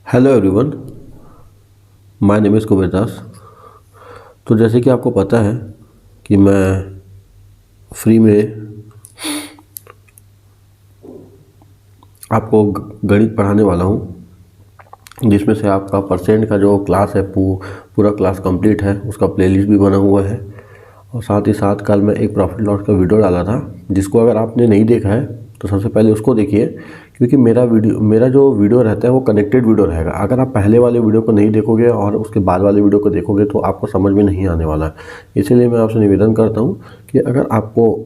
Hello everyone, my name is Kuber Das. तो जैसे कि आपको पता है कि मैं फ्री में आपको गणित पढ़ाने वाला हूँ, जिसमें से आपका परसेंट का जो क्लास है पूरा क्लास कंप्लीट है, उसका प्लेलिस्ट भी बना हुआ है। और साथ ही साथ कल मैं एक प्रॉफिट लॉस का वीडियो डाला था, जिसको अगर आपने नहीं देखा है तो सबसे पहले उसको देखिए, क्योंकि मेरा जो वीडियो रहता है वो कनेक्टेड वीडियो रहेगा। अगर आप पहले वाले वीडियो को नहीं देखोगे और उसके बाद वाले वीडियो को देखोगे तो आपको समझ में नहीं आने वाला है। इसीलिए मैं आपसे निवेदन करता हूँ कि अगर आपको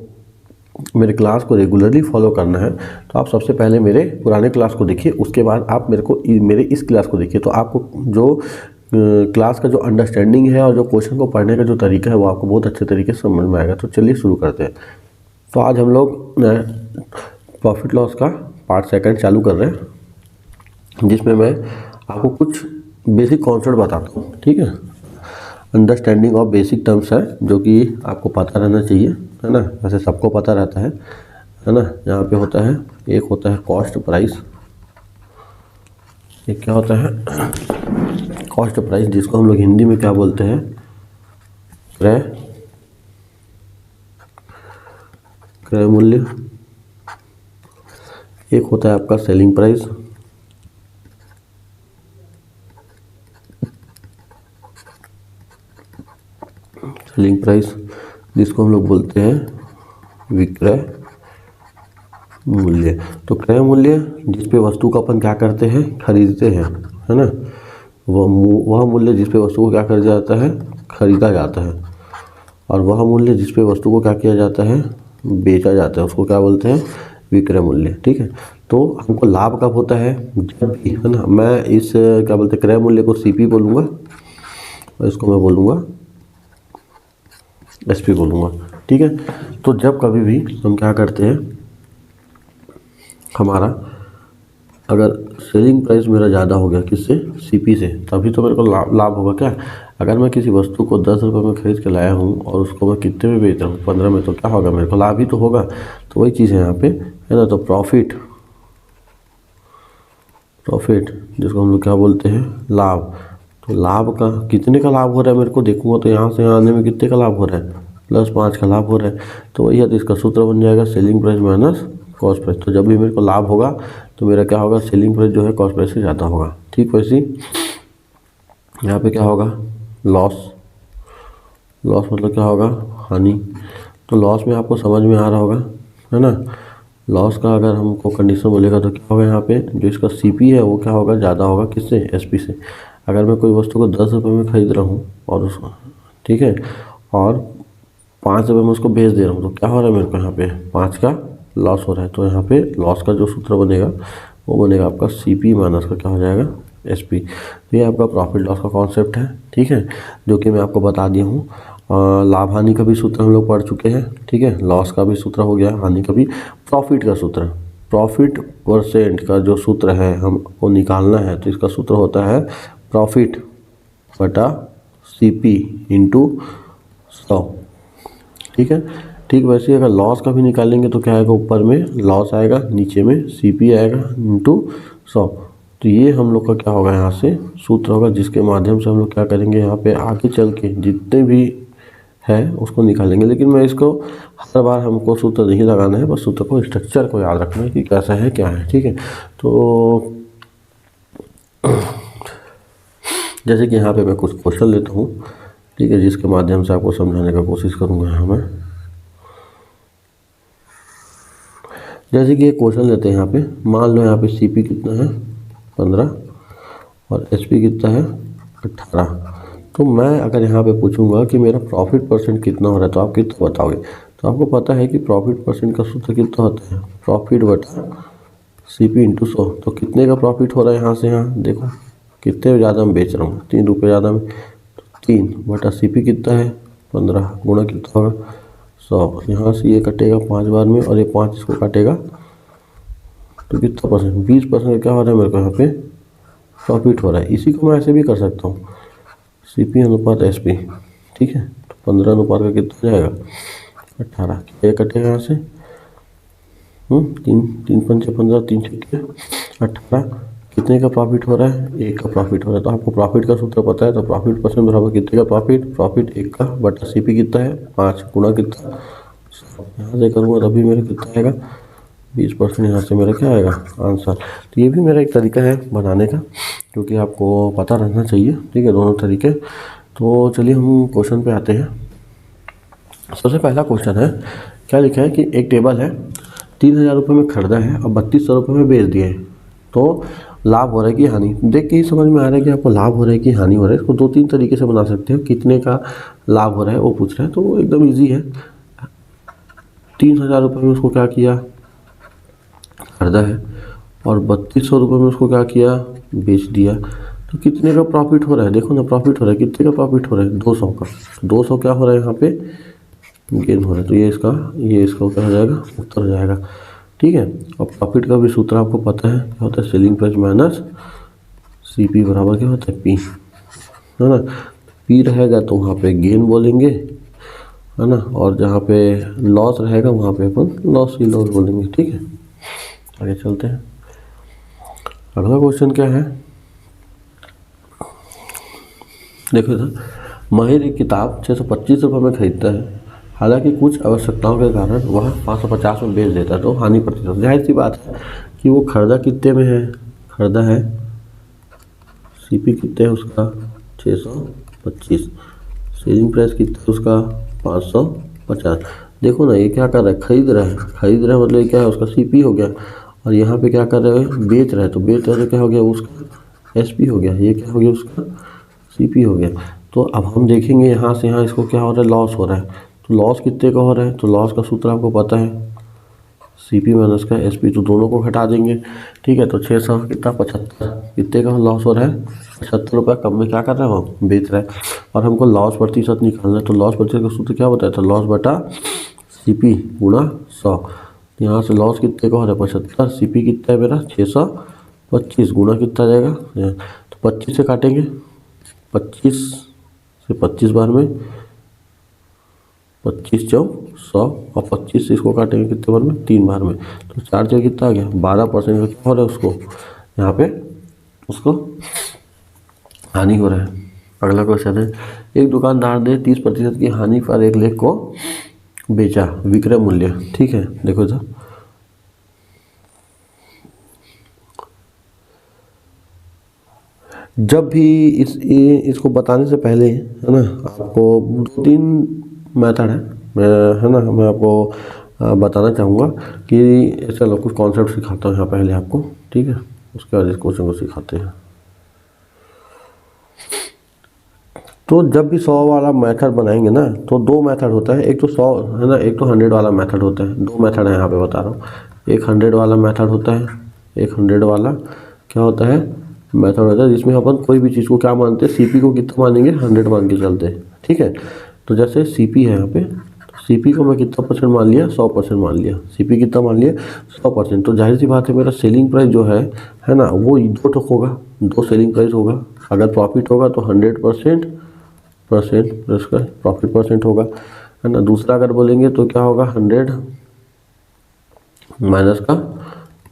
मेरे क्लास को रेगुलरली फॉलो करना है तो आप सबसे पहले मेरे पुराने क्लास को देखिए, उसके बाद आप मेरे इस क्लास को देखिए। तो आपको जो क्लास का जो अंडरस्टैंडिंग है और जो क्वेश्चन को पढ़ने का जो तरीका है वो आपको बहुत अच्छे तरीके से समझ में आएगा। तो चलिए शुरू करते हैं। तो आज हम लोग प्रॉफिट लॉस का पार्ट सेकंड चालू कर रहे हैं, जिसमें मैं आपको कुछ बेसिक कॉन्सेप्ट बताता हूँ। ठीक है, अंडरस्टैंडिंग ऑफ बेसिक टर्म्स है जो कि आपको पता रहना चाहिए, है ना। वैसे सबको पता रहता है ना। यहाँ पे होता है, एक होता है कॉस्ट प्राइस, एक क्या होता है कॉस्ट प्राइस, जिसको हम लोग हिंदी में क्या बोलते हैं, क्रय मूल्य। एक होता है आपका सेलिंग प्राइस, जिसको हम लोग बोलते हैं विक्रय मूल्य। तो क्रय मूल्य जिस पे वस्तु को अपन क्या करते हैं, खरीदते हैं, है ना। वह मूल्य जिस पे वस्तु को क्या कर जाता है, खरीदा जाता है। और वह मूल्य जिस पे वस्तु को क्या किया जाता है, बेचा जाता है, उसको क्या बोलते हैं, विक्रय मूल्य। ठीक है, तो हमको लाभ कब होता है, जब भी, है ना। मैं इस क्या बोलते हैं क्रय मूल्य को सीपी बोलूँगा और इसको मैं बोलूँगा एसपी बोलूँगा। ठीक है, तो जब कभी भी हम क्या करते हैं, हमारा अगर सेलिंग प्राइस मेरा ज़्यादा हो गया किससे, सीपी से, तभी तो मेरे को लाभ होगा। क्या, अगर मैं किसी वस्तु को 10 रुपये में खरीद के लाया हूँ और उसको मैं कितने में बेच रहा हूँ, 15 में, तो क्या होगा, मेरे को लाभ ही तो होगा। तो वही चीज़ है यहाँ पे, है ना। तो प्रॉफिट जिसको हम लोग क्या बोलते हैं, लाभ। तो लाभ का कितने का लाभ हो रहा है, मेरे को देखूंगा तो यहाँ से यहाँ आने में कितने का लाभ हो रहा है, +5 का लाभ हो रहा है। तो वही है, तो इसका सूत्र बन जाएगा selling price minus cost price. तो जब भी मेरे को लाभ होगा तो मेरा क्या होगा, सेलिंग प्राइस जो है कॉस्ट प्राइस से ज़्यादा होगा। ठीक, वैसे यहाँ पे क्या होगा, लॉस मतलब क्या होगा, हानि। तो लॉस में आपको समझ में आ रहा होगा, है ना। लॉस का अगर हमको कंडीशन बोलेगा तो क्या होगा, यहाँ पे जो इसका सीपी है वो क्या होगा, ज़्यादा होगा किससे, एसपी से। अगर मैं कोई वस्तु को 10 रुपये में खरीद रहा हूँ और उसको, ठीक है, और 5 रुपये में उसको बेच दे रहा हूँ, तो क्या हो रहा है, मेरे को यहाँ पे 5 का लॉस हो रहा है। तो यहाँ पे लॉस का जो सूत्र बनेगा वो बनेगा आपका सीपी माइनस का क्या हो जाएगा, एसपी। तो ये आपका प्रॉफिट लॉस का कॉन्सेप्ट है। ठीक है, जो कि मैं आपको बता दिया हूँ। लाभ हानि का भी सूत्र हम लोग पढ़ चुके हैं। ठीक है, लॉस का भी सूत्र हो गया, हानि का भी। प्रॉफिट का सूत्र, प्रॉफिट परसेंट का जो सूत्र है हमको निकालना है, तो इसका सूत्र होता है प्रॉफिट बटा सीपी इंटू 100। ठीक है, ठीक वैसे ही अगर लॉस का भी निकालेंगे तो क्या आएगा, ऊपर में लॉस आएगा, नीचे में सीपी आएगा इंटू 100। तो ये हम लोग का क्या होगा, यहाँ से सूत्र होगा, जिसके माध्यम से हम लोग क्या करेंगे, यहाँ पे आगे चल के जितने भी है उसको निकालेंगे। लेकिन मैं इसको हर बार हमको सूत्र नहीं लगाना है, बस सूत्र को, स्ट्रक्चर को याद रखना है कि कैसा है क्या है। ठीक है, तो जैसे कि यहाँ पे मैं कुछ क्वेश्चन लेता हूँ, ठीक है, जिसके माध्यम से आपको समझाने का कोशिश करूँगा यहाँ मैं। जैसे कि एक क्वेश्चन लेते हैं यहाँ पे, मान लो यहाँ पे सीपी कितना है, 15, और एसपी कितना है, 18। तो मैं अगर यहाँ पे पूछूंगा कि मेरा प्रॉफिट परसेंट कितना हो रहा है, तो आप कितना बताओगे। तो आपको पता है कि प्रॉफिट परसेंट का सूत्र कितना होता है, प्रॉफिट बटा सीपी इंटू 100। तो कितने का प्रॉफिट हो रहा है, यहाँ से यहाँ देखो कितने ज़्यादा मैं बेच रहा हूँ, 3 रुपये ज़्यादा में, तो 3 बटा सीपी कितना है, 15, गुणा कितना होगा, 100। यहाँ से ये कटेगा 5 बार में और ये 5 इसको काटेगा, तो कितना परसेंट, 20% क्या हो रहा है मेरे को यहाँ पे प्रॉफिट हो रहा है। इसी को मैं ऐसे भी कर सकता हूँ, सीपी अनुपात एसपी। ठीक है, तो 15 अनुपात का कितना जाएगा, 18। ये कटेगा यहाँ से, 3 3 पंचे 15, 3 छक्के 18, कितने का प्रॉफिट हो रहा है, 1 का प्रॉफिट हो रहा है। तो आपको प्रॉफिट का सूत्र पता है, तो प्रॉफिट परसेंट बराबर कितने का प्रॉफिट, प्रॉफिट 1 का बटा सीपी कितना है 5 गुणा कितना 100। यहाँ से करूँगा तभी मेरा कितना आएगा 20%। यहाँ से मेरा क्या आएगा आंसर। तो ये भी मेरा एक तरीका है बनाने का, क्योंकि आपको पता रहना चाहिए, ठीक है, दोनों तरीके। तो चलिए हम क्वेश्चन पे आते हैं। सबसे पहला क्वेश्चन है, क्या लिखा है कि एक टेबल है, 3000 रुपये में खरीदा है और 3200 रुपये में बेच दिए, तो लाभ हो रहा है कि हानि। देख के ही समझ में आ रहा है कि आपको लाभ हो रहा है कि हानि हो रहा है। इसको 2-3 तरीके से बना सकते हो। कितने का लाभ हो रहा है वो पूछ रहे हैं, तो एकदम ईजी है। 3000 रुपये में उसको क्या किया, खरीदा है, और 3200 रुपये में उसको क्या किया, बेच दिया। तो कितने का प्रॉफिट हो रहा है, देखो ना, प्रॉफिट हो रहा है, कितने का प्रॉफिट हो रहा है 200 का। 200 क्या हो रहा है यहाँ पे, गेन हो रहा है। तो ये इसका क्या हो जाएगा, उत्तर हो जाएगा, ठीक है। और प्रॉफिट का भी सूत्र आपको पता है, क्या होता है, सेलिंग प्राइस माइनस सीपी बराबर क्या होता है, पी, है ना। पी रहेगा तो वहाँ पे गेन बोलेंगे, है ना, और जहाँ पे लॉस रहेगा वहाँ पे अपन लॉस ही लॉस बोलेंगे, ठीक है। आगे चलते हैं। अगला क्वेश्चन क्या है, देखो सर, माहिर एक किताब 625 रुपये में खरीदता है, हालांकि कुछ आवश्यकताओं के कारण वह 550 में बेच देता है, तो हानि प्रतिशत। जाहिर सी बात है कि वो खरीदा कितने में है, खरीदा है, सीपी कितने है उसका 625, सेलिंग प्राइस कितना है उसका 550। देखो ना, ये क्या कर रहा है, खरीद रहा है, खरीद रहा है मतलब क्या है, उसका सीपी हो गया। और यहाँ पे क्या कर रहे हैं, बेच रहा है, तो बेच रहा है तो क्या हो गया, उसका एसपी हो गया, ये क्या हो गया, उसका सीपी हो गया। तो अब हम देखेंगे यहाँ से यहाँ इसको क्या हो रहा है, लॉस हो रहा है। तो लॉस कितने का हो रहा है, तो लॉस का सूत्र आपको पता है, सीपी माइनस का एसपी, तो दोनों को घटा देंगे, ठीक है। तो 600 कितना 75, कितने का लॉस हो रहा है, 75 रुपये कम में क्या कर रहा है, वो बेच रहा है। और हमको लॉस प्रतिशत निकालना है, तो लॉस प्रतिशत का सूत्र क्या बताया था, लॉस बटा सीपी गुणा 100। यहाँ से लॉस कितने का हो रहा है 75, सीपी कितना है मेरा 625 गुणा कितना जाएगा, तो 25 से काटेंगे, 25 से 25 बार में 25 चौक 100, और 25 से इसको काटेंगे कितने बार में, 3 बार में, तो 4 जगह कितना आ गया 12% का क्या हो रहा है, उसको यहाँ पे उसको हानि हो रहा है। अगला क्वेश्चन है, एक दुकानदार ने 30% की हानि पर एक लेख को बेचा, विक्रय मूल्य, ठीक है। देखो सर, जब भी इसको बताने से पहले, है ना, आपको 2-3 मेथड है ना, मैं आपको बताना चाहूँगा कि चलो कुछ कॉन्सेप्ट सिखाता हूँ यहाँ पहले आपको, ठीक है, उसके बाद इस क्वेश्चन को सिखाते हैं। तो जब भी 100 वाला मेथड बनाएंगे ना, तो 2 मेथड होता है, एक तो 100 है ना, एक तो 100 वाला मेथड होता है। 2 मेथड है यहाँ पे बता रहा हूँ, एक 100 वाला मेथड होता है, एक 100 वाला क्या होता है, मेथड होता है, जिसमें अपन कोई भी चीज़ को क्या मानते हैं, सीपी को कितना मानेंगे 100 मान के चलते हैं, ठीक है। तो जैसे सीपी है यहाँ पे, सीपी को मैं कितना परसेंट मान लिया, 100% मान लिया, सीपी कितना मान लिया 100%। तो जाहिर सी बात है मेरा सेलिंग प्राइस जो है ना, वो 2 टुक होगा, 2 सेलिंग प्राइस होगा। अगर प्रॉफिट होगा तो 100% प्लस का प्रॉफिट परसेंट होगा, है ना। दूसरा अगर बोलेंगे तो क्या होगा, 100 माइनस का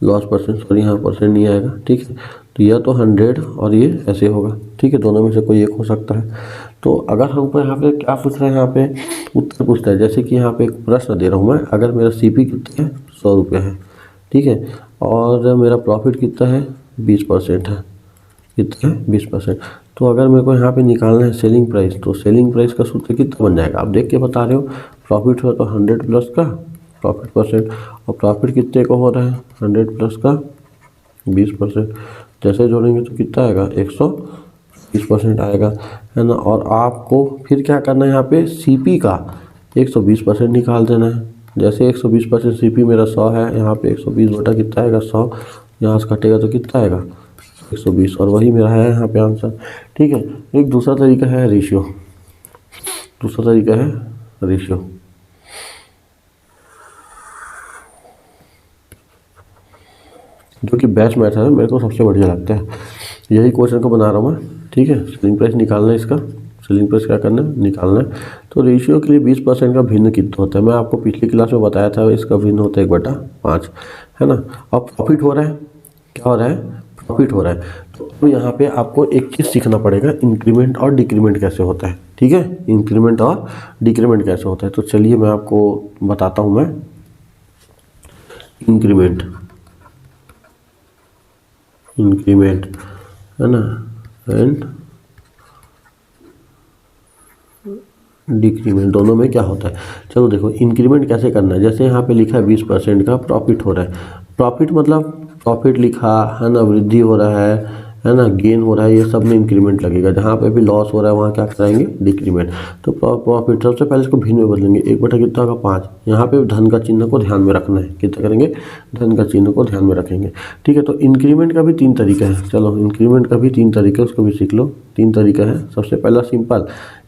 लॉस परसेंट, सॉरी यहाँ परसेंट नहीं आएगा, ठीक है। तो यह तो 100 और ये ऐसे होगा, ठीक है, दोनों में से कोई एक हो सकता है। तो अगर हमको यहाँ पे क्या पूछ रहे हैं, यहाँ पे उत्तर पूछता है, जैसे कि यहाँ पे एक प्रश्न दे रहा हूँ मैं, अगर मेरा सीपी कितना है 100 रुपये है, ठीक है, और मेरा प्रॉफिट कितना है 20% है, कितना है 20%। तो अगर मेरे को यहाँ पे निकालना है सेलिंग प्राइस, तो सेलिंग प्राइस का सूत्र कितना बन जाएगा, आप देख के बता रहे हो, प्रॉफिट हुआ तो 100 प्लस का प्रॉफिट परसेंट, और प्रॉफिट कितने का हो रहा है 100 प्लस का 20%, जैसे जोड़ेंगे तो कितना आएगा 120% आएगा, है ना। और आपको फिर क्या करना है, यहाँ पे सीपी का 120% निकाल देना है। जैसे 120% सीपी मेरा 100 है, यहाँ पे 120 बटा कितना आएगा 100, यहाँ से कटेगा तो कितना आएगा 120, और वही मेरा है यहाँ पे आंसर, ठीक है। एक दूसरा तरीका है रेशियो, दूसरा तरीका है रेशियो। जो कि बेस्ट मेथड है, मेरे को सबसे बढ़िया लगता है, यही क्वेश्चन को बना रहा हूँ मैं, ठीक है। सेलिंग प्राइस निकालना है, इसका सेलिंग प्राइस क्या करना है, निकालना है। तो रेशियो के लिए 20% का भिन्न कितना होता है, मैं आपको पिछली क्लास में बताया था, इसका भिन्न होता है 1/5, है ना। अब प्रॉफिट हो रहा है, क्या हो रहा है, प्रॉफिट हो रहा है। तो यहाँ पे आपको एक चीज़ सीखना पड़ेगा, इंक्रीमेंट और डिक्रीमेंट कैसे होता है। ठीक है, इंक्रीमेंट और डिक्रीमेंट कैसे होता है। तो चलिए मैं आपको बताता हूँ। मैं इंक्रीमेंट है ना, एंड डिक्रीमेंट दोनों में क्या होता है। चलो देखो, इंक्रीमेंट कैसे करना है। जैसे यहाँ पे लिखा है 20% का प्रॉफिट हो रहा है। प्रॉफिट मतलब प्रॉफिट लिखा है ना, वृद्धि हो रहा है ना, गेन हो रहा है, ये सब में इंक्रीमेंट लगेगा। जहाँ पे भी लॉस हो रहा है वहाँ क्या कराएंगे, डिक्रीमेंट। तो प्रॉफिट सबसे पहले इसको भिन्न में बदलेंगे। 1 बटा कितना होगा 5। यहाँ पे धन का चिन्ह को ध्यान में रखना है। कितना करेंगे, धन का चिन्ह को ध्यान में रखेंगे। ठीक है, तो इंक्रीमेंट का भी 3 तरीका है। चलो इंक्रीमेंट का भी 3 तरीका, उसको भी सीख लो। 3 तरीका है। सबसे पहला सिंपल,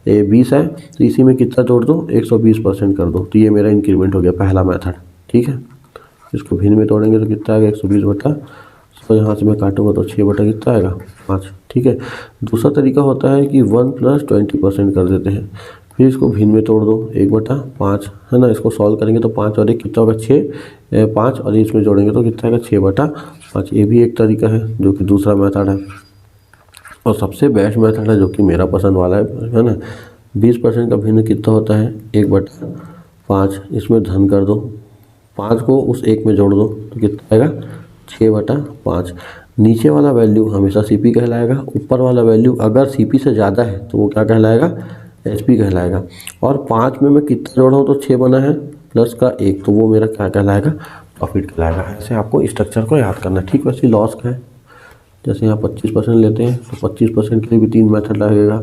ये 20 है तो इसी में कितना जोड़ दो, 120% कर दो, तो ये मेरा इंक्रीमेंट हो गया पहला मेथड। ठीक है, इसको भिन्न में तोड़ेंगे तो कितना आएगा, 120 तो यहाँ से मैं काटूंगा तो 6 कितना आएगा 5। ठीक है, दूसरा तरीका होता है कि 1 + 20% कर देते हैं। फिर इसको भिन्न में तोड़ दो, 1/5 है ना। इसको सॉल्व करेंगे तो 5 और 1 कितना होगा 6, 5 और इसमें जोड़ेंगे तो कितना आएगा 6/5। ये भी एक तरीका है जो कि दूसरा मेथड है। और सबसे बेस्ट मेथड है जो कि मेरा पसंद वाला है ना, 20% का भिन्न कितना होता है 1/5। इसमें धन कर दो, 5 को उस 1 में जोड़ दो तो कितना आएगा 6/5। नीचे वाला वैल्यू हमेशा सीपी कहलाएगा, ऊपर वाला वैल्यू अगर सीपी से ज़्यादा है तो वो क्या कहलाएगा, एसपी कहलाएगा। और 5 में मैं कितना जोड़ा हूँ तो 6 बना है, प्लस का 1 तो वो मेरा क्या कहलाएगा, प्रॉफिट कहलाएगा। ऐसे आपको स्ट्रक्चर को याद करना है। ठीक, वैसे लॉस का है, जैसे यहाँ 25% लेते हैं तो 25% के लिए भी 3 मेथड लगेगा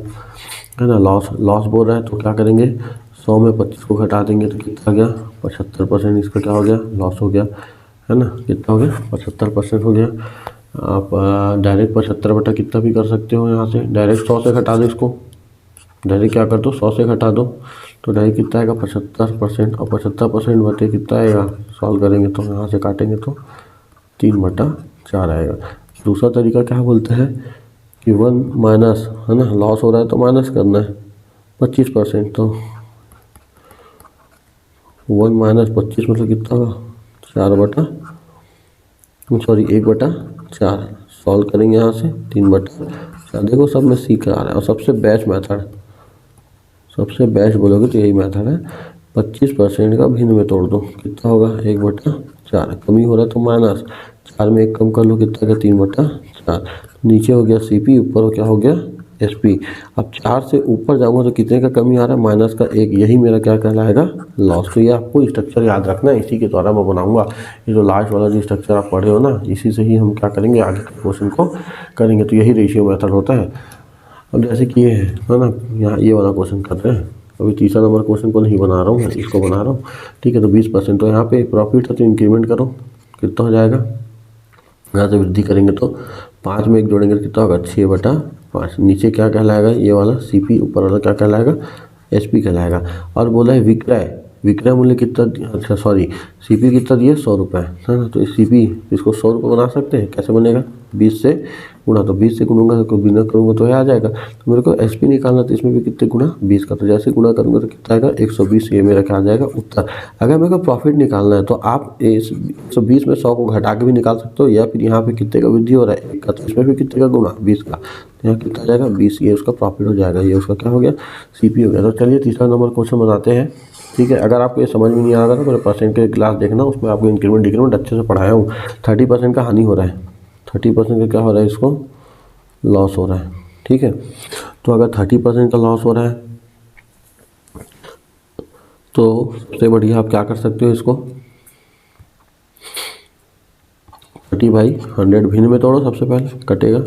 है ना। लॉस बोल रहा है तो क्या करेंगे, 100 में 25 को घटा देंगे तो कितना आ गया 75%। इसका क्या हो गया, लॉस हो गया है ना। कितना हो गया 75% हो गया। आप डायरेक्ट 75 बटा कितना भी कर सकते हो। यहाँ से डायरेक्ट 100 से घटा दो, इसको डायरेक्ट क्या कर दो 100 से घटा दो तो डायरेक्ट कितना आएगा 75%। और 75% बटे कितना आएगा, सॉल्व करेंगे तो यहाँ से काटेंगे तो 3/4 आएगा। दूसरा तरीका क्या बोलता है कि 1 माइनस है ना, लॉस हो रहा है तो माइनस करना है 25%। तो 1 माइनस 25 मतलब कितना होगा 1/4। सॉल्व करेंगे यहाँ से 3/4। देखो सब में सीख आ रहा है। और सबसे बेस्ट मेथड, सबसे बेस्ट बोलोगे तो यही मेथड है। 25% का भिन्न में तोड़ दो, कितना होगा 1/4। कमी हो रहा है तो माइनस, 4 में 1 कम कर लो कितना का 3/4। नीचे हो गया सीपी, ऊपर क्या हो गया एसपी। अब 4 से ऊपर जाऊंगा तो कितने का कमी आ रहा है, माइनस का 1। यही मेरा क्या कहलाएगा, लॉस। तो ये आपको स्ट्रक्चर याद रखना है, इसी के द्वारा मैं बनाऊंगा। ये जो लास्ट वाला जो स्ट्रक्चर आप पढ़े हो ना, इसी से ही हम क्या करेंगे, आगे के क्वेश्चन को करेंगे। तो यही रेशियो मेथड होता है। अब जैसे कि ये है ना, यहाँ ये वाला क्वेश्चन कर रहे हैं। अभी तीसरा नंबर क्वेश्चन को नहीं बना रहा हूँ, इसको बना रहा हूँ। ठीक है, तो 20%। तो यहाँ पे प्रॉफिट है तो इंक्रीमेंट करो, कितना हो जाएगा। यहाँ से वृद्धि करेंगे तो 5 में 1 जोड़ेंगे तो कितना होगा 6/5। नीचे क्या कहलाएगा, ये वाला सीपी, ऊपर वाला क्या कहलाएगा, एसपी कहलाएगा। और बोला है विक्रय मूल्य कितना, अच्छा सॉरी, सीपी कितना दिया 100 रुपये है ना। तो इस सीपी इसको 100 रुपये बना सकते हैं। कैसे बनेगा, 20 से गुणा, तो 20 से गुणूंगा तो बिना करूँगा तो आ जाएगा। तो मेरे को एसपी निकालना, तो इसमें भी कितने गुणा 20 का, तो जैसे गुणा करूँगा तो कितना आएगा 120। ये मेरा क्या आ जाएगा उत्तर। अगर मेरे को प्रॉफिट निकालना है तो आप इस 120 में 100 को घटा के भी निकाल सकते हो, या फिर यहाँ पे कितने का वृद्धि हो रहा है 1 का, तो इसमें भी कितने का गुणा 20 का, तो यहाँ कितना आ जाएगा 20। ये उसका प्रॉफिट हो जाएगा, ये उसका क्या हो गया सीपी हो गया। तो चलिए तीसरा नंबर क्वेश्चन बनाते हैं। ठीक है, अगर आपको ये समझ में नहीं आ रहा था तो मेरे परसेंट के क्लास देखना, उसमें आपको इंक्रीमेंट डिक्रीमेंट अच्छे से पढ़ाया हूँ। 30% का हानि हो रहा है, 30% का क्या हो रहा है, इसको लॉस हो रहा है। ठीक है, तो अगर 30% का लॉस हो रहा है तो सबसे बढ़िया आप क्या कर सकते हो, इसको 30/100 भिन्न में तोड़ो। सबसे पहले कटेगा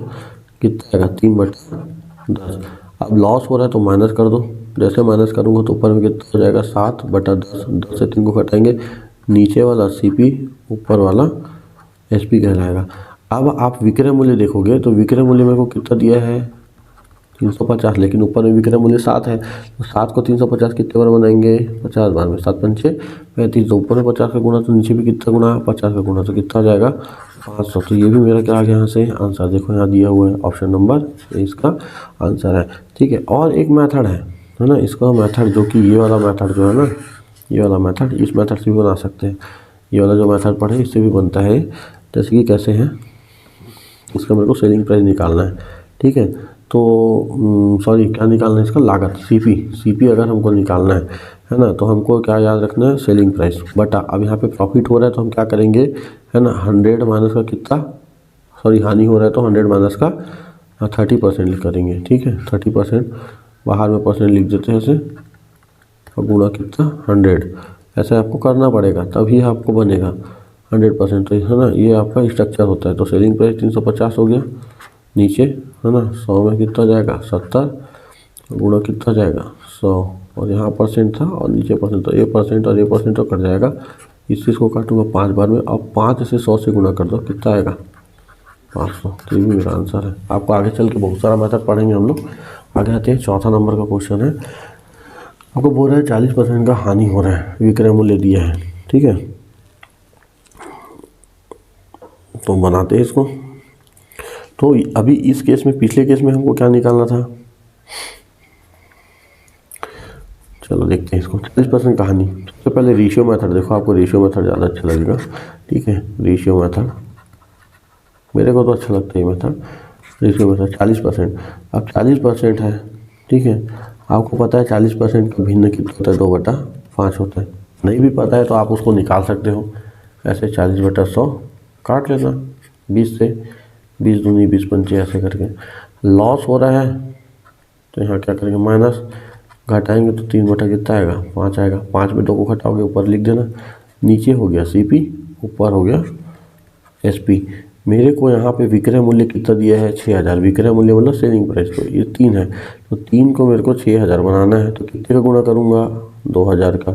कितना आएगा 3/10। अब लॉस हो रहा है तो माइनस कर दो। जैसे माइनस करूँगा तो ऊपर में कितना हो जाएगा 7/10। 10 से 3 को घटाएंगे, नीचे वाला सीपी, ऊपर वाला एसपी कहलाएगा। अब आप विक्रय मूल्य देखोगे तो विक्रय मूल्य मेरे को कितना दिया है 350, लेकिन ऊपर में विक्रय मूल्य 7 है। तो 7 को 350 कितने बार बनाएंगे, 50 बार में। 7 पंचे 35। तो ऊपर में 50 का गुणा तो नीचे भी कितना गुणा 50 का गुणा, तो कितना हो जाएगा 500। तो ये भी मेरा क्या आ गया यहाँ से आंसर। देखो यहाँ दिया हुआ है ऑप्शन नंबर, इसका आंसर है। ठीक है, और एक मेथड है ना, इसका मेथड जो कि ये वाला मेथड जो है ना, ये वाला मेथड, इस मेथड से भी बना सकते हैं। ये वाला जो मेथड पढ़े इससे भी बनता है। जैसे कि कैसे है, इसका मेरे को सेलिंग प्राइस निकालना है, ठीक है। तो सॉरी क्या निकालना है इसका, लागत, सीपी अगर हमको निकालना है ना, तो हमको क्या याद रखना है, सेलिंग प्राइस बटा, अब यहाँ पे प्रॉफिट हो रहा है तो हम क्या करेंगे, है ना, 100 माइनस का कितना, सॉरी हानि हो रहा है तो 100 माइनस का 30% करेंगे, ठीक है। 30% बाहर में परसेंट लिख देते हैं ऐसे, और गुणा कितना 100, ऐसे आपको करना पड़ेगा तभी आपको बनेगा 100%, तो है ना, ये आपका स्ट्रक्चर होता है। तो सेलिंग प्राइस 350 हो गया, नीचे है ना 100 में कितना जाएगा 70, गुणा कितना जाएगा 100, और यहाँ परसेंट था और नीचे परसेंट, तो ये परसेंट और ये परसेंट तो कट जाएगा, इस चीज़ को काटूंगा 5 बार में, अब 5 से 100 से गुणा कर दो, कितना आएगा 500, तो ये भी मेरा आंसर है। आपको आगे चल के बहुत सारा मेथड पढ़ेंगे हम लोग। आगे आते हैं, चौथा नंबर का क्वेश्चन है, आपको बोल रहा है 40% का हानि हो रहा है, विक्रय मूल्य दिया है, ठीक है। तो बनाते हैं इसको। तो अभी इस केस में, पिछले केस में हमको क्या निकालना था, चलो देखते हैं इसको। 40% का हानि, सबसे पहले रेशियो मेथड देखो, आपको रेशियो मेथड ज़्यादा अच्छा लगेगा, ठीक है। रेशियो मेथड मेरे को तो अच्छा लगता है ये मेथड, रेशियो मेथड 40%। अब 40% है, ठीक है, आपको पता है 40% का भिन्न कितना होता है, 2/5 होता है। नहीं भी पता है तो आप उसको निकाल सकते हो ऐसे, 40/100 काट लेना 20 से, 20 दूनी 20 पंचे ऐसे करके। लॉस हो रहा है तो यहाँ क्या करेंगे, माइनस, घटाएंगे तो 3 कितना आएगा 5 आएगा, 5 में 2 को घटाओगे ऊपर लिख देना, नीचे हो गया सीपी, ऊपर हो गया एसपी। मेरे को यहाँ पे विक्रय मूल्य कितना दिया है 6000, विक्रय मूल्य मतलब सेलिंग प्राइस, तो ये 3 है, तो 3 को मेरे को 6000 बनाना है, तो कितने का गुणा करूँगा 2000 का,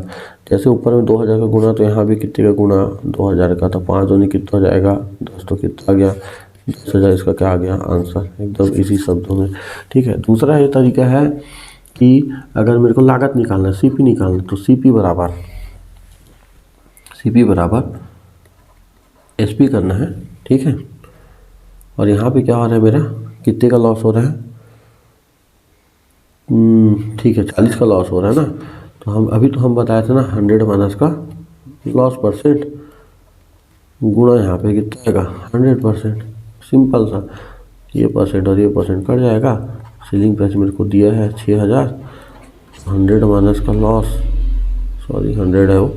जैसे ऊपर में 2000 का गुणा तो यहाँ भी कितने का गुणा 2000 का, तो 5 दूनी कितना हो जाएगा 10, तो कितना आ गया 10,000, इसका क्या आ गया आंसर, एकदम इसी शब्दों में, ठीक है। दूसरा ये तरीका है कि अगर मेरे को लागत निकालना है, सीपी निकालना है, तो सीपी बराबर एसपी करना है, ठीक है। और यहाँ पे क्या हो रहा है, मेरा कितने का लॉस हो रहा है, ठीक है 40 का लॉस हो रहा है ना, तो हम अभी तो हम बताए थे ना 100 माइनस का लॉस परसेंट, गुणा यहाँ पे कितना आएगा 100%, सिंपल सा, ये परसेंट और ये परसेंट कट जाएगा। सेलिंग प्राइस मेरे को दिया है 6000, 100 माइनस का लॉस, सॉरी 100 है वो,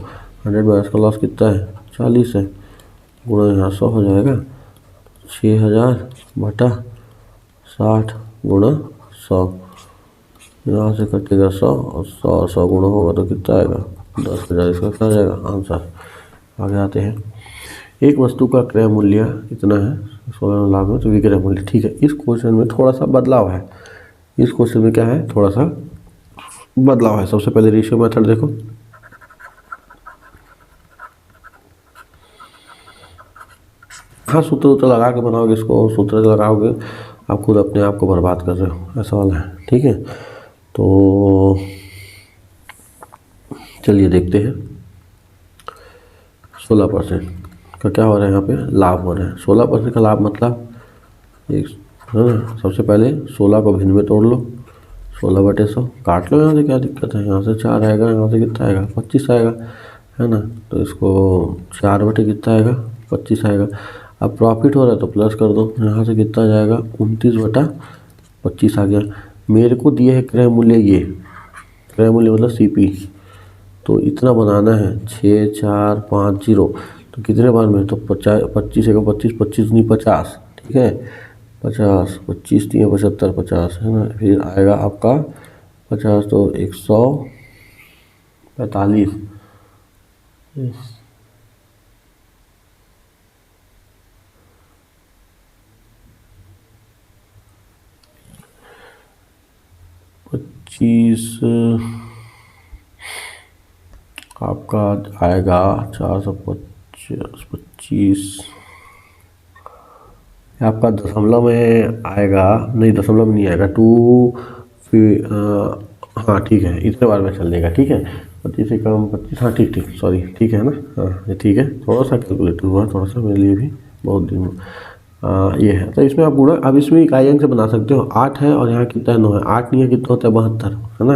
100 माइनस का लॉस कितना है 40 है, गुणा यहाँ 100 हो जाएगा, 6000 बटा 60 गुणा 100, यहाँ से कटेगा 100 और 100 गुणा होगा तो कितना आएगा 10,000, इसका क्या जाएगा आंसर। आगे आते हैं, एक वस्तु का क्रय मूल्य कितना है 16 लाख में, तो विक्रय मूल्य, ठीक है। इस क्वेश्चन में थोड़ा सा बदलाव है, इस क्वेश्चन में क्या है, थोड़ा सा बदलाव है। सबसे पहले रेशियो मेथड देखो, हाँ सूत्र लगा के बनाओगे इसको, सूत्र लगाओगे आप खुद अपने आप को बर्बाद कर रहे हो, ऐसा वाला है, ठीक है। तो चलिए देखते हैं, 16% का क्या हो रहा है, यहाँ पे लाभ हो रहा है। 16% का लाभ मतलब एक, है ना, सबसे पहले 16 को भिन्न में तोड़ लो, 16/100 काट लो, यहाँ से क्या दिक्कत है, यहाँ से 4 आएगा, यहाँ से कितना आएगा 25 आएगा, है ना, तो इसको 4 बटे कितना आएगा 25 आएगा। अब प्रॉफिट हो रहा है तो प्लस कर दो, यहाँ से कितना जाएगा 29/25 आ गया। मेरे को दिया है क्रय मूल्य, ये क्रय मूल्य मतलब सीपी, तो इतना बनाना है 6450, तो कितने बार में, तो 25 है 25, 25 नहीं 50, ठीक है 50, 25 नहीं 75, 50 है ना, फिर आएगा आपका 50, तो 145, 25 आपका आएगा 450, 25 आपका दशमलव में आएगा, नहीं दशमलव में नहीं आएगा, 2 फिर हाँ ठीक है, इतने बार में चल देगा, ठीक है 25 से कम 25, हाँ ठीक ठीक, सॉरी ठीक है ना, हाँ ये ठीक है, थोड़ा सा कैलकुलेटर हुआ थोड़ा सा मेरे लिए भी, बहुत दिन ये है। तो इसमें आप गुणा, अब इसमें इकाई अंक से बना सकते हो, 8 है और यहाँ कितना है 9 है, 8 नहीं है कितना होता है 72, है ना,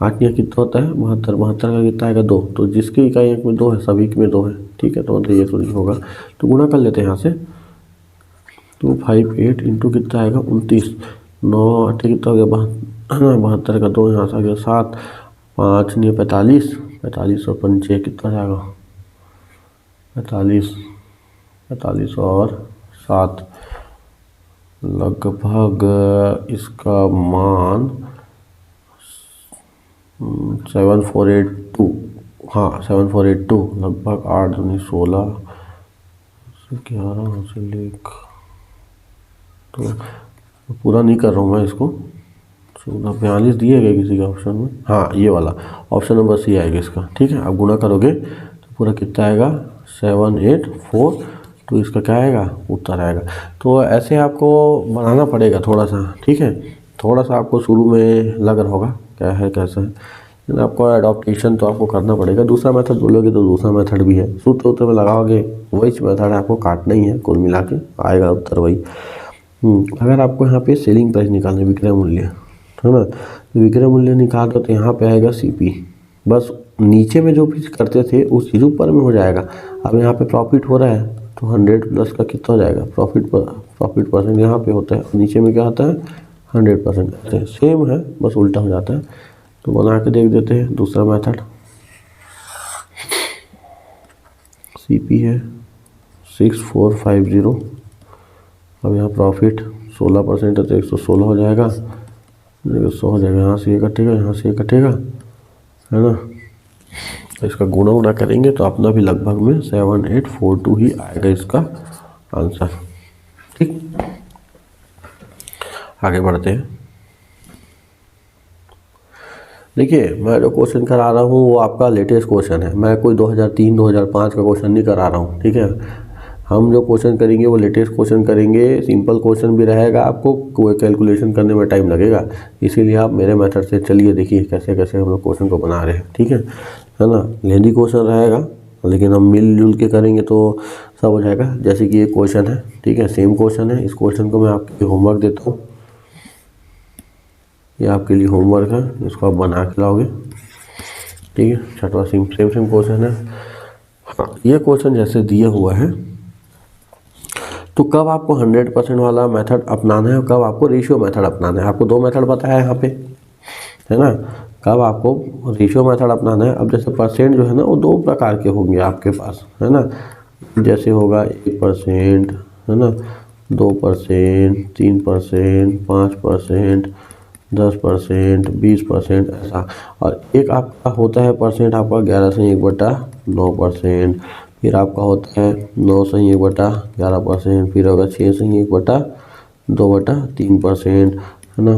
8 नहीं है कितना होता है 72, 72 का कितना आएगा 2, तो जिसके इकाई अंक में 2 है सभी में 2 है, ठीक है, तो मतलब ये तो नहीं होगा, तो गुणा कर लेते हैं यहाँ से, 258 इंटू कितना आएगा 29, 9 8 कितना हो गया 72 का 2 यहाँ से आ गया 7, 5 नहीं 45, 45 और 5 कितना जाएगा 45, 45 और 7 लगभग इसका मान 7482, हाँ 7482 लगभग 8 दूनी 16 से 11 से लेख, तो पूरा नहीं कर रहा हूँ मैं इसको। 42 दिए गए किसी के ऑप्शन में, हाँ ये वाला ऑप्शन नंबर सी आएगा इसका। ठीक है, आप गुणा करोगे तो पूरा कितना आएगा 784, तो इसका क्या आएगा उत्तर आएगा। तो ऐसे आपको बनाना पड़ेगा थोड़ा सा। ठीक है, थोड़ा सा आपको शुरू में लग रहा होगा क्या है कैसा है, लेकिन आपको एडॉप्टेशन तो आपको करना पड़ेगा। दूसरा मेथड बोलोगे तो दूसरा मेथड भी है, सूत्र में लगाओगे वही मेथड है, आपको काटना ही है, कुल मिला के आएगा उत्तर वही। अगर आपको यहाँ पे सेलिंग प्राइस निकालना है, विक्रय मूल्य है ना, तो विक्रय मूल्य निकाल दो तो यहाँ पे आएगा सीपी। बस नीचे में जो भी करते थे उस चीज़ ऊपर में हो जाएगा। अब यहाँ पे प्रॉफिट हो रहा है तो 100 प्लस का कितना हो जाएगा प्रॉफिट परसेंट यहाँ पे होता है, नीचे में क्या होता है 100%। सेम है बस उल्टा हो जाता है। तो बना के देख देते हैं दूसरा मेथड। सीपी है 6450, अब यहाँ प्रॉफिट 16% है तो 116 हो जाएगा, 100 हो जाएगा, यहाँ से ये कटेगा यहाँ से ये कटेगा, है ना। तो इसका गुणा उना करेंगे तो अपना भी लगभग में 7842 ही आएगा इसका आंसर। ठीक, आगे बढ़ते हैं। देखिए मैं जो क्वेश्चन करा रहा हूँ वो आपका लेटेस्ट क्वेश्चन है, मैं कोई 2003 2005 का क्वेश्चन नहीं करा रहा हूँ। ठीक है, हम जो क्वेश्चन करेंगे वो लेटेस्ट क्वेश्चन करेंगे, सिंपल क्वेश्चन भी रहेगा, आपको कोई कैलकुलेशन करने में टाइम लगेगा, इसीलिए आप मेरे मेथड से चलिए देखिए कैसे कैसे हम लोग क्वेश्चन को बना रहे हैं। ठीक है ना, लेंदी क्वेश्चन रहेगा लेकिन हम मिलजुल के करेंगे तो सब हो जाएगा। जैसे कि ये क्वेश्चन है, ठीक है, सेम क्वेश्चन है, इस क्वेश्चन को मैं आपके होमवर्क देता हूँ, ये आपके लिए होमवर्क है, इसको आप बना के लाओगे। ठीक है, छठवा सेम क्वेश्चन है। हाँ, ये क्वेश्चन जैसे दिया हुआ है तो कब आपको 100% वाला मेथड अपनाना है और कब आपको रेशियो मेथड अपनाना है। आपको दो मेथड बताया है यहाँ पे, है ना, कब आपको रेशियो मेथड अपनाना है। अब जैसे परसेंट जो है ना वो दो प्रकार के होंगे आपके पास, है ना, जैसे होगा 1%, है ना, 2%, 3%, 5%, 10%, 20% ऐसा। और एक आपका होता है परसेंट आपका 11 से 1/9%, फिर आपका होता है 9 से 1/11%, फिर होगा 6 से 1/2/3%, है ना,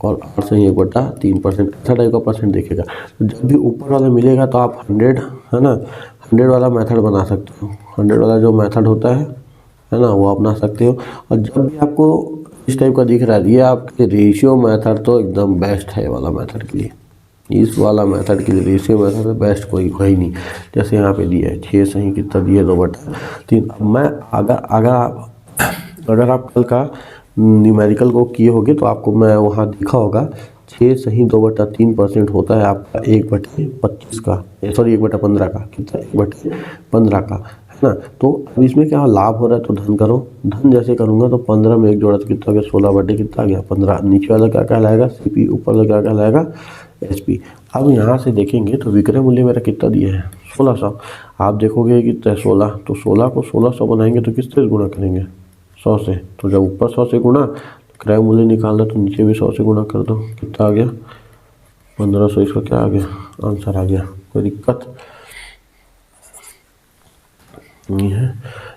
और 8 से 1/3%, ऐसा टाइप का परसेंट देखेगा। तो जब भी ऊपर वाला मिलेगा तो आप 100, है ना, 100 वाला मेथड बना सकते हो, 100 वाला जो मेथड होता है ना, वो अपना सकते हो। और जब भी आपको इस टाइप का दिख रहा है, ये आपके रेशियो मेथड तो एकदम बेस्ट है वाला मेथड के लिए, इस वाला मेथड के लिए रेशियो मेथड में बेस्ट कोई है ही नहीं। जैसे यहाँ पे दिया है 6 सही कितना दिया 2/3। मैं अगर आप कल का न्यूमेरिकल को किए होगे तो आपको मैं वहाँ दिखा होगा 6 सही 2/3% होता है आपका 1/25 का, सॉरी 1/15 का, कितना 1/15 का, है ना। तो अब इसमें क्या लाभ हो रहा है तो धन करो, धन जैसे करूँगा तो 15 में 1 जोड़ा तो कितना गया 16 कितना गया 15। नीचे वाला क्या कहलाएगा सीपी, ऊपर वाला क्या कहलाएगा एसपी। अब यहाँ से देखेंगे तो विक्रय मूल्य मेरा कितना दिया है 1600, आप देखोगे कितना 16, तो 16 को 1600 बनाएंगे तो किससे गुणा करेंगे 100 से। तो जब ऊपर 100 से गुणा तो क्रय मूल्य निकालना तो नीचे भी 100 से गुणा कर दो, कितना आ गया 1500। इसका क्या आ गया आंसर आ गया, कोई दिक्कत नहीं है।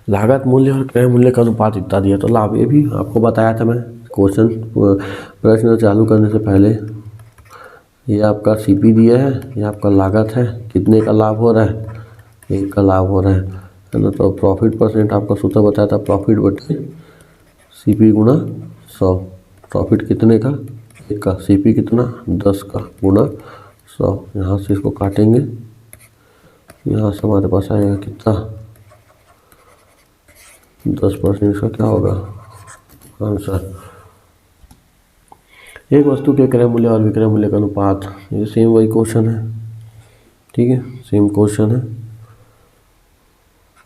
लागत मूल्य और क्रय मूल्य का अनुपात इतना दिया तो लाभ, ये भी आपको बताया था मैं क्वेश्चन प्रश्न चालू करने से पहले। ये आपका सीपी दिया है, ये आपका लागत है, कितने का लाभ हो रहा है 1 का लाभ हो रहा है ना। तो प्रॉफिट परसेंट आपका सूत्र बताया था प्रॉफिट बटे सीपी गुणा 100। प्रॉफिट कितने का 1 का, सीपी कितना 10 का गुणा 100। यहाँ से इसको काटेंगे, यहाँ से हमारे पास आएगा कितना 10%, इसका क्या होगा आंसर। एक वस्तु के क्रय मूल्य और विक्रय मूल्य का अनुपात, ये सेम वही क्वेश्चन है, ठीक है, सेम क्वेश्चन है।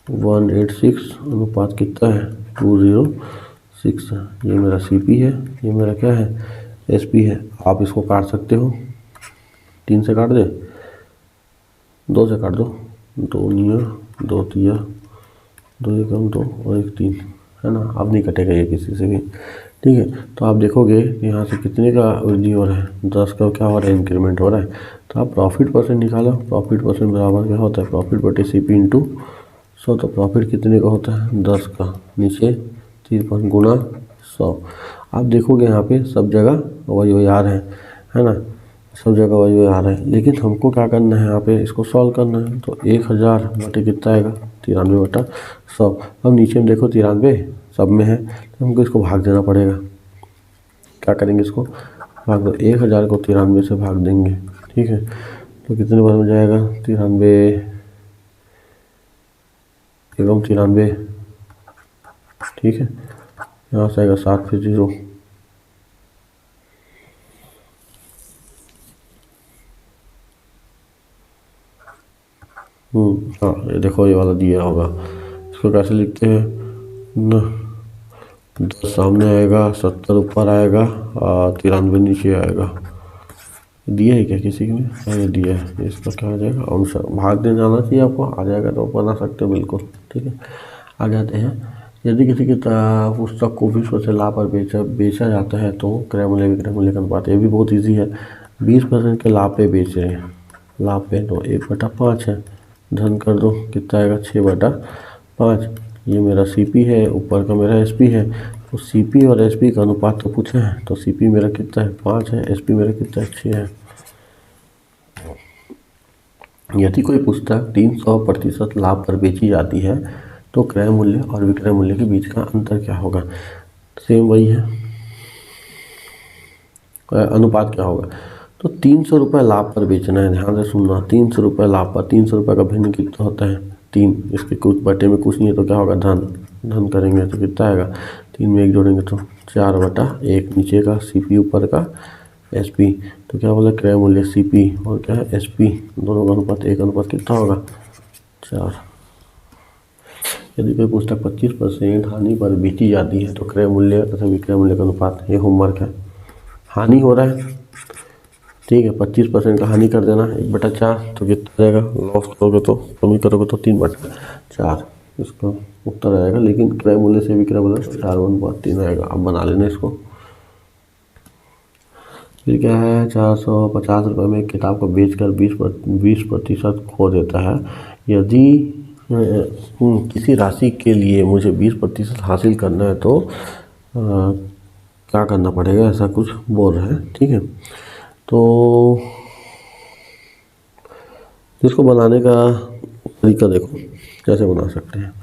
186 अनुपात कितना है 20 6 है, ये मेरा CP है, ये मेरा क्या है SP है। आप इसको काट सकते हो, 3 से काट दे, 2 से काट दो, 2 निया 2 तिया 2 एकम 2 और 1 3, है ना। अब नहीं कटेगा ये किसी से भी, ठीक है। तो आप देखोगे यहाँ से कितने का वृद्धि हो रहा है, 10 का क्या हो रहा है, इंक्रीमेंट हो रहा है। तो आप प्रॉफिट परसेंट निकालो, प्रॉफिट परसेंट बराबर क्या होता है, प्रॉफिट बटे CP इंटू 100। तो प्रॉफिट कितने का होता है, 10 का, नीचे 53 गुना 100। आप देखोगे यहाँ पे सब जगह वही आ रहे हैं, है ना, सब जगह वही आ रहा है। लेकिन हमको क्या करना है, यहाँ पे इसको सॉल्व करना है। तो 1000 बटे कितना आएगा, 93 बटा 100। अब नीचे में देखो 93 सब में है, तो हमको इसको भाग देना पड़ेगा। क्या करेंगे, इसको भाग दो, 1000 को 93 से भाग देंगे, ठीक है। तो कितने बार में जाएगा, 93 एवं 93, ठीक है। यहाँ से आएगा 7 फिर 0, हाँ ये देखो ये वाला दिया होगा। इसको कैसे लिखते हैं न, 10 सामने आएगा, 70 ऊपर आएगा और 93 नीचे आएगा। दिया है क्या किसी में, हाँ ये दिया है। इसका क्या आ जाएगा, अंश भाग देने आना चाहिए आपको, आ जाएगा तो बना सकते हो बिल्कुल, ठीक है। आ जाते हैं, यदि किसी की पुस्तक को 20% से लाभ पर बेचा जाता है तो क्रय मूल्य विक्रय मूल्य का अनुपात, ये भी बहुत ईजी है। 20% के लाभ पे बेच रहे हैं, लाभ पे तो 1/5 है, धन कर दो कितना आएगा, 6/5। ये मेरा CP है, ऊपर का मेरा SP है। तो CP और SP का अनुपात तो पूछा है, तो CP मेरा कितना है, 5 है, SP मेरा कितना है, 6 है। यदि कोई पुस्तक 300% लाभ पर बेची जाती है तो क्रय मूल्य और विक्रय मूल्य के बीच का अंतर क्या होगा, सेम वही है, अनुपात क्या होगा। तो 300 रुपये लाभ पर बेचना है, ध्यान से सुनना, 300 रुपये लाभ पर, 300 रुपये का भिन्न कितना होता है, 3, इसके कुछ बटे में कुछ नहीं है तो क्या होगा, धन करेंगे तो कितना आएगा, 3 में 1 जोड़ेंगे तो 4/1, नीचे का CP ऊपर का SP। तो क्या बोला, क्रय मूल्य CP और क्या है SP, दोनों का अनुपात 1 अनुपात कितना होगा, 4। यदि कोई पुस्तक 25% हानि पर बेची जाती है तो क्रय मूल्य तथा विक्रय मूल्य का अनुपात, ये होमवर्क है। हानि हो रहा है, ठीक है, 25% का हानि कर देना, 1/4, तो कितना जाएगा, लॉस करोगे तो कमी करोगे तो 3/4 इसका उत्तर आएगा। लेकिन क्रय मूल्य से विक्रय मूल्य 4/3 आएगा। अब बना लेना इसको। फिर क्या है, 450 रुपये में एक किताब को बेचकर 20% खो देता है। यदि किसी राशि के लिए मुझे 20% हासिल करना है तो क्या करना पड़ेगा, ऐसा कुछ बोल रहा है, ठीक है। तो इसको बनाने का तरीका देखो कैसे बना सकते हैं,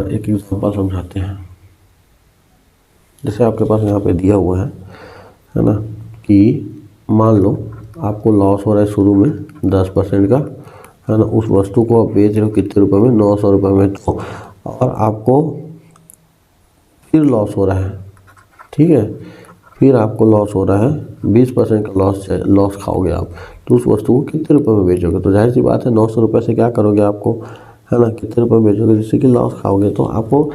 एक एग्जांपल समझाते हैं। जैसे आपके पास यहाँ पे दिया हुआ है ना, कि मान लो आपको लॉस हो रहा है शुरू में 10% का, है ना। उस वस्तु को आप बेच रहे हो कितने रुपए में, 900 रुपये में, तो और आपको फिर लॉस हो रहा है, ठीक है, फिर आपको लॉस हो रहा है, 20% का लॉस खाओगे आप, तो उस वस्तु को कितने रुपए में बेचोगे। तो जाहिर सी बात है 900 रुपये से क्या करोगे आपको, है ना, कितने रुपये में बेचोगे जिससे कि लॉस खाओगे। तो आपको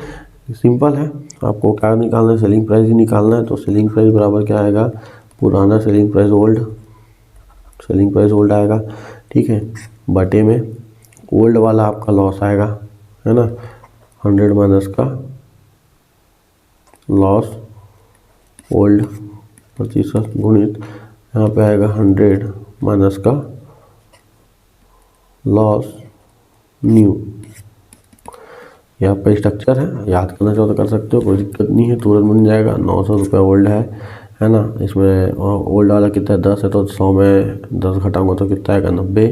सिंपल है, आपको क्या निकालना है, सेलिंग प्राइस ही निकालना है। तो सेलिंग प्राइस बराबर क्या आएगा, पुराना सेलिंग प्राइस ओल्ड आएगा, ठीक है, बटे में ओल्ड वाला आपका लॉस आएगा, है ना, 100 माइनस का लॉस ओल्ड प्रतिशत गुणित यहाँ पे आएगा 100 माइनस का लॉस न्यू। ये आपका स्ट्रक्चर है, याद करना चाहो तो कर सकते हो, कोई दिक्कत नहीं है, तुरंत बन जाएगा। 900 रुपये ओल्ड है ना, इसमें ओल्ड वाला कितना है, 10 है, तो 100 में 10 घटाऊंगा तो कितना आएगा, 90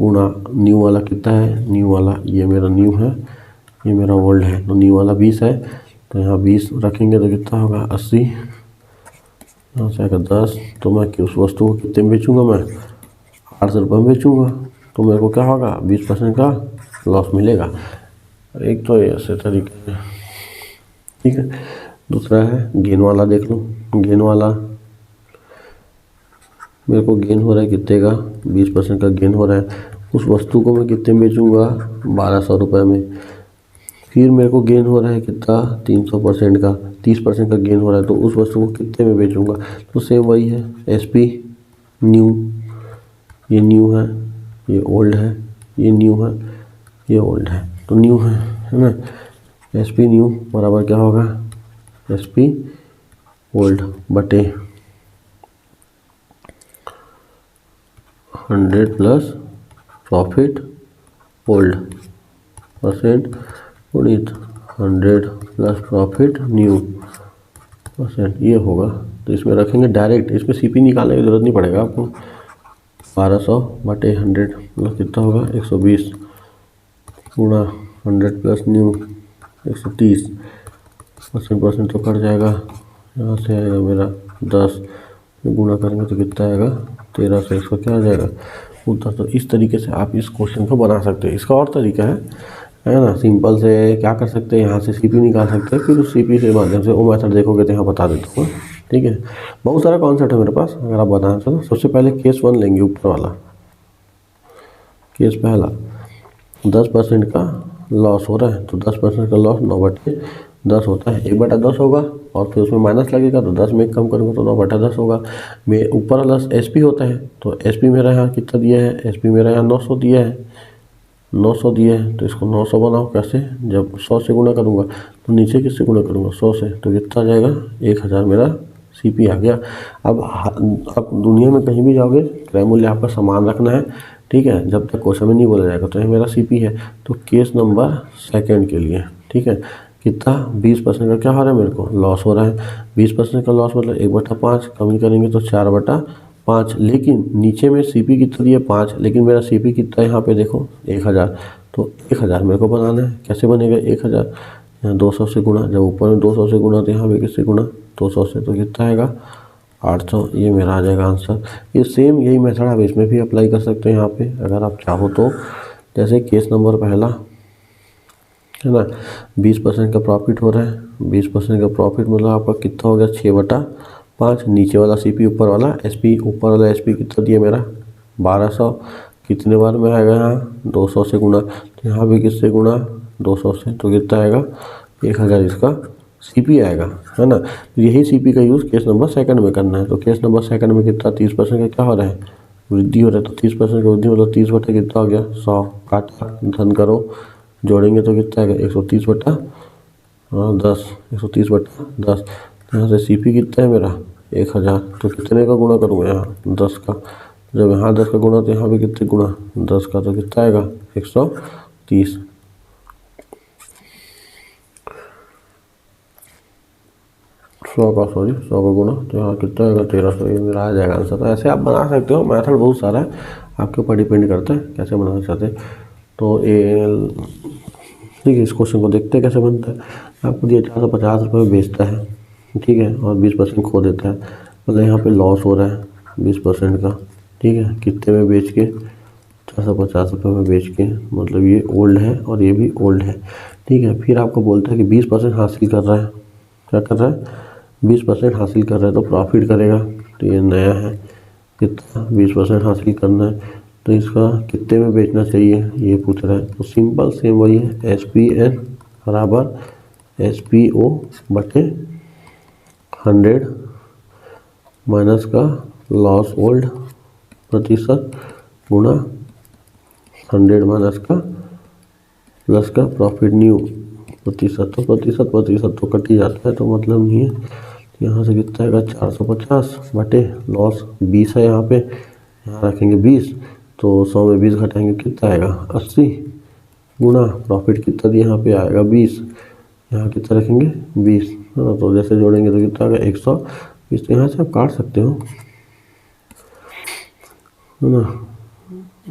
गुणा न्यू वाला कितना है, न्यू वाला ये मेरा न्यू है, ये मेरा ओल्ड है, तो न्यू वाला 20 है, तो यहाँ 20 रखेंगे तो कितना होगा, 80, यहाँ से आएगा 10। तो मैं उस वस्तु को कितने में बेचूंगा, मैं 800 रुपये में बेचूंगा, तो मेरे को क्या होगा, 20% का लॉस मिलेगा। एक तो ऐसे तरीके से, ठीक है। दूसरा है गेन वाला, देख लो, गेन वाला मेरे को गेन हो रहा है कितने का, 20% का गेन हो रहा है। उस वस्तु को मैं कितने में बेचूंगा, 1200 रुपये में। फिर मेरे को गेन हो रहा है कितना, 300% का, 30% का गेन हो रहा है, तो उस वस्तु को कितने में बेचूंगा। तो सेम वही है, SP न्यू, ये न्यू है, ये ओल्ड है, ये न्यू है, ये ओल्ड है, तो न्यू है ना। SP न्यू बराबर क्या होगा, SP ओल्ड बटे 100 प्लस प्रॉफिट ओल्ड परसेंट गुणित 100 प्लस प्रॉफिट न्यू परसेंट, ये होगा। तो इसमें रखेंगे डायरेक्ट, इसमें CP निकालने की जरूरत नहीं पड़ेगा आपको। 1200 बटे 100 मतलब कितना होगा 120 गुणा 100 प्लस न्यू 130, परसेंट तो कट जाएगा, यहाँ से आएगा मेरा 10, गुणा करेंगे तो कितना आएगा 13 से, इसका क्या आ जाएगा उत्तर। तो इस तरीके से आप इस क्वेश्चन को बना सकते हैं। इसका और तरीका है ना, सिंपल से क्या कर सकते हैं, यहाँ से CP निकाल सकते हैं, फिर उस CP के माध्यम से वो मेथड देखोगे तो यहाँ बता देता हूँ, ठीक है। बहुत सारा कॉन्सेप्ट है मेरे पास, अगर आप बताना चाहो। सबसे पहले केस 1 लेंगे, ऊपर वाला केस पहला, 10% का लॉस हो रहा है, तो 10% का लॉस 9/10 होता है, 1/10 होगा, और फिर उसमें माइनस लगेगा तो 10 में कम करूँगा तो 9/10 होगा। मैं ऊपर वाला SP होता है, तो SP मेरा यहाँ कितना दिया है, SP मेरा यहाँ 900 दिया है, 900 दिया है, तो इसको 900 बनाओ कैसे, जब 100 से गुणा करूँगा तो नीचे किससे गुणा करूँगा 100 से, तो कितना आ जाएगा 1000 मेरा CP आ गया। अब दुनिया में कहीं भी जाओगे क्रय मूल्य आपका समान रखना है, ठीक है, जब तक क्वेश्चन में नहीं बोला जाएगा। तो ये मेरा CP है, तो केस नंबर 2 के लिए, ठीक है, कितना 20% का क्या हो रहा है, मेरे को लॉस हो रहा है। 20% का लॉस मतलब 1/5, कमी करेंगे तो 4/5, लेकिन नीचे में CP कितना दिया 5, लेकिन मेरा CP कितना है यहाँ पे देखो 1000, तो 1000 मेरे को बनाना है। कैसे बनेगा 1000, यहाँ 200 से गुणा, जब ऊपर में 200 से गुणा तो यहाँ पे किससे गुणा 200 से, तो कितना आएगा 800, ये मेरा आ जाएगा आंसर। ये सेम यही मेथड आप इसमें भी अप्लाई कर सकते हैं यहाँ पे अगर आप चाहो तो। जैसे केस नंबर पहला है ना, 20% का प्रॉफिट हो रहा है, 20% का प्रॉफिट मतलब आपका कितना हो गया 6/5, नीचे वाला CP ऊपर वाला SP, ऊपर वाला SP कितना दिया मेरा 1200, कितने बार में आएगा यहाँ 200 से गुणा, तो यहाँ भी किससे गुणा 200 से, तो कितना आएगा 1000 इसका CP आएगा, है ना। तो यही CP का यूज़ केस नंबर 2 में करना है। तो केस नंबर 2 में कितना 30% का क्या हो रहा है, वृद्धि हो रहा है, तो 30% का वृद्धि मतलब 30 बटे कितना हो गया 100, काटा धन करो, जोड़ेंगे तो कितना आएगा 130/10, 130/10, यहाँ से CP कितना है मेरा 1000, तो कितने का गुणा करूँगा यहाँ 10 का, जब यहाँ 10 का गुणा तो यहाँ भी कितने गुणा 10 का, तो कितना आएगा 130, 100 का गुणा, तो यहाँ कितना आएगा 1300, ये मेरा आ जाएगा आंसर। तो ऐसे आप बना सकते हो, मेथड बहुत सारा है, आपके ऊपर डिपेंड करता है कैसे बनाना चाहते हैं। तो ये ठीक है, इस क्वेश्चन को देखते हैं कैसे बनता है। आपको दिया 450 रुपये में बेचता है, ठीक है, और 20% खो देता है, मतलब यहाँ पे लॉस हो रहा है 20% का, ठीक है, कितने में बेच के 450 रुपये में बेच के, मतलब ये ओल्ड है और ये भी ओल्ड है, ठीक है। फिर आपको बोलता है कि 20% हासिल कर रहा है, क्या कर रहा है 20% हासिल कर रहा है, तो प्रॉफिट करेगा, तो ये नया है, कितना 20% हासिल करना है, तो इसका कितने में बेचना चाहिए ये पूछ रहा है। तो सिंपल सेम वही है, SPN बराबर SPO बटे 100 माइनस का लॉस ओल्ड प्रतिशत गुणा 100 माइनस का प्लस का प्रॉफिट न्यू प्रतिशत, तो प्रतिशत तो कट ही जाता है, तो मतलब नहीं है। यहाँ से कितना आएगा 450 बटे लॉस 20 है, यहाँ पे यहाँ रखेंगे 20, तो 100 में 20 घटाएंगे कितना आएगा 80, गुणा प्रॉफिट कितना दिया यहाँ पे आएगा 20, यहाँ कितना रखेंगे 20, हाँ, तो जैसे जोड़ेंगे तो कितना आएगा 120, तो यहाँ से आप काट सकते हो, है ना,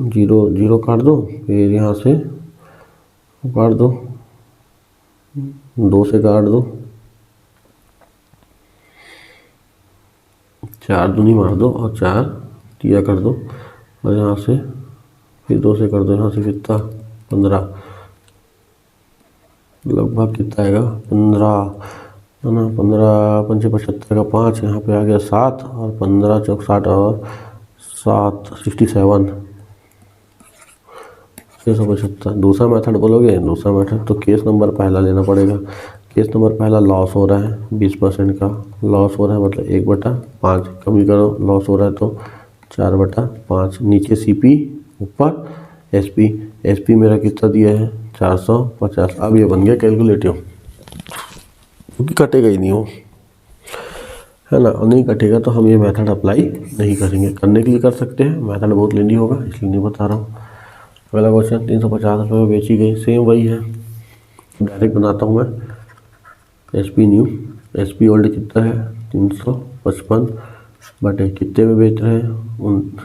0 काट दो, फिर यहाँ से काट दो, 2 से काट दो, 4 दूनी मार दो और 4 तिया कर दो, और यहाँ से फिर 2 से कर दो, यहाँ से कितना 15, लगभग कितना आएगा 15, है ना, 15 पंचे 75 का 5, यहाँ पे आ गया 7, और 15 चौक 60 और 7 67, 675। दूसरा मेथड बोलोगे, दूसरा मेथड तो केस नंबर पहला लेना पड़ेगा। केस नंबर पहला लॉस हो रहा है 20% का लॉस हो रहा है, मतलब 1/5 कमी करो, लॉस हो रहा है तो 4/5। नीचे CP, ऊपर SP मेरा कितना दिया है 450। अब ये बन गया कैलकुलेटिव, क्योंकि कटेगा ही नहीं वो, है ना, और नहीं कटेगा तो हम ये मेथड अप्लाई नहीं करेंगे। करने के लिए कर सकते हैं, मेथड बहुत लेंदी होगा इसलिए नहीं बता रहा हूँ। अगला क्वेश्चन 350 रुपये में बेची गई, सेम वही है, डायरेक्ट बनाता हूँ मैं। SP न्यू, SP ओल्ड कितना है 355 बटे कितने में बेच रहे हैं, है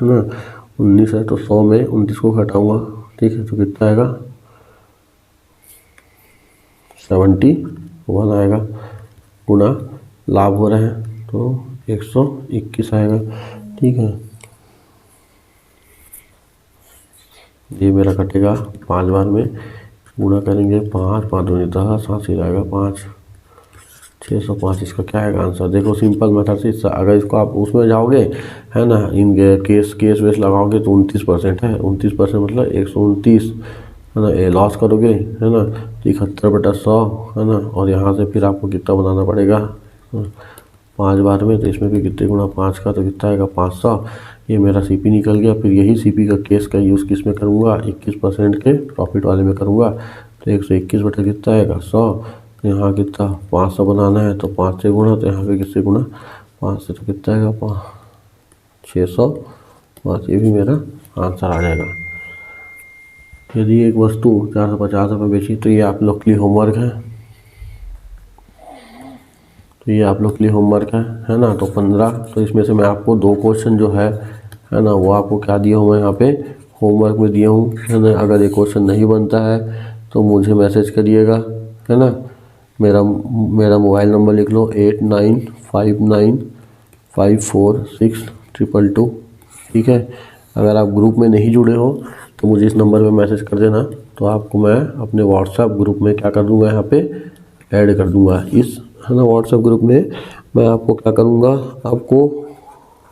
ना 19 है, तो 100 में 29 को घटाऊँगा, ठीक है, तो कितना आएगा 71 आएगा, गुना लाभ हो रहा है तो 121 आएगा, ठीक है। ये मेरा कटेगा 5 बार में, गुणा करेंगे 5 दूनी 10, 80 आएगा 5, 605। इसका क्या आएगा आंसर, देखो सिंपल मेथड से अगर इसको आप उसमें जाओगे, है ना, इन केस वेस लगाओगे तो 29% है, 29% मतलब 129, है ना, ये लॉस करोगे, है ना, 71/100, है ना, और यहाँ से फिर आपको कितना बनाना पड़ेगा 5 बार में, तो इसमें भी कितने गुना 5 का, तो कितना आएगा 500। ये मेरा CP निकल गया। फिर यही CP का केस का यूज़ किस में करूँगा, 21% के प्रॉफिट वाले में करूँगा, तो 121 बटे कितना आएगा 100, यहाँ कितना 500 बनाना है तो 5 से गुणा, तो यहाँ पे किससे गुणा 5 से, तो कितना आएगा 605। ये भी मेरा आंसर आ जाएगा। यदि एक वस्तु 450 रुपये बेची, तो ये आप लोग के लिए होमवर्क है, तो ये आप लोग के लिए होमवर्क है ना, तो 15, तो इसमें से मैं आपको 2 क्वेश्चन जो है ना, वो आपको क्या दिया हूँ मैं यहाँ पे होमवर्क में दिया हूँ, है ना। अगर ये क्वेश्चन नहीं बनता है तो मुझे मैसेज करिएगा, है ना। मेरा मोबाइल नंबर लिख लो 8959546222, ठीक है। अगर आप ग्रुप में नहीं जुड़े हो तो मुझे इस नंबर पे मैसेज कर देना, तो आपको मैं अपने व्हाट्सएप ग्रुप में क्या कर दूँगा, यहाँ पे ऐड कर दूँगा। इस, है ना, व्हाट्सएप ग्रुप में मैं आपको क्या करूँगा, आपको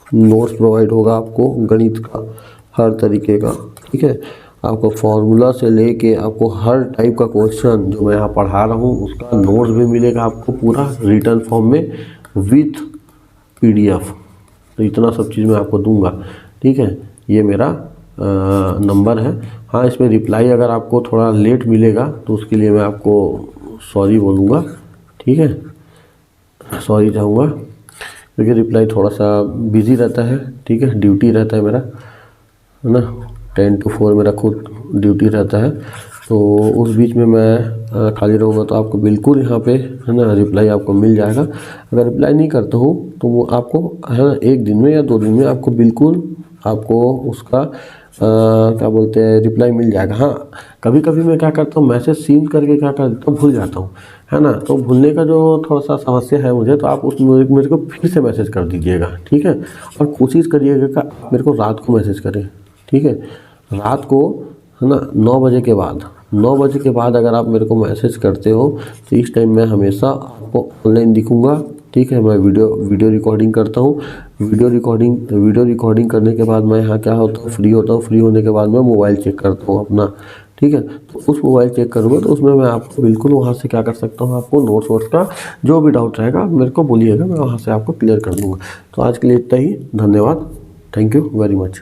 नोट्स प्रोवाइड होगा, आपको गणित का हर तरीके का, ठीक है। आपको फॉर्मूला से लेके आपको हर टाइप का क्वेश्चन जो मैं यहाँ पढ़ा रहा हूँ उसका नोट्स भी मिलेगा आपको पूरा रिटर्न फॉर्म में विथ PDF। तो इतना सब चीज़ मैं आपको दूंगा, ठीक है। ये मेरा नंबर है। हाँ, इसमें रिप्लाई अगर आपको थोड़ा लेट मिलेगा तो उसके लिए मैं आपको सॉरी बोलूँगा, ठीक है, सॉरी चाहूँगा, क्योंकि रिप्लाई थोड़ा सा बिजी रहता है, ठीक है, ड्यूटी रहता है मेरा, है ना, 10 to 4 मेरा खुद ड्यूटी रहता है, तो उस बीच में मैं खाली रहूँगा तो आपको बिल्कुल यहाँ पे, है ना, रिप्लाई आपको मिल जाएगा। अगर रिप्लाई नहीं करता हूँ तो वो आपको, है ना, 1 दिन में या 2 दिन में आपको बिल्कुल आपको उसका क्या बोलते हैं रिप्लाई मिल जाएगा। हाँ, कभी कभी मैं क्या करता हूँ, मैसेज सीन करके क्या कर देता हूँ, भूल जाता हूँ, है ना, तो भूलने का जो थोड़ा सा समस्या है मुझे, तो आप उस मेरे को फिर से मैसेज कर दीजिएगा, ठीक है। और कोशिश करिएगा कि मेरे को रात को मैसेज करें, ठीक है, रात को, है ना, 9 बजे के बाद, 9 बजे के बाद अगर आप मेरे को मैसेज करते हो तो इस टाइम मैं हमेशा आपको ऑनलाइन दिखूंगा, ठीक है। मैं वीडियो रिकॉर्डिंग करता हूँ, वीडियो रिकॉर्डिंग करने के बाद मैं यहाँ क्या होता हूँ, फ्री होता हूँ। फ्री होने के बाद मैं मोबाइल चेक करता हूँ अपना, ठीक है। तो उस मोबाइल चेक करूँगा तो उसमें मैं आपको बिल्कुल वहाँ से क्या कर सकता हूँ, आपको नोट्स वोट्स का जो भी डाउट रहेगा आप मेरे को बोलिएगा, मैं वहाँ से आपको क्लियर कर दूँगा। तो आज के लिए इतना ही, धन्यवाद, थैंक यू वेरी मच।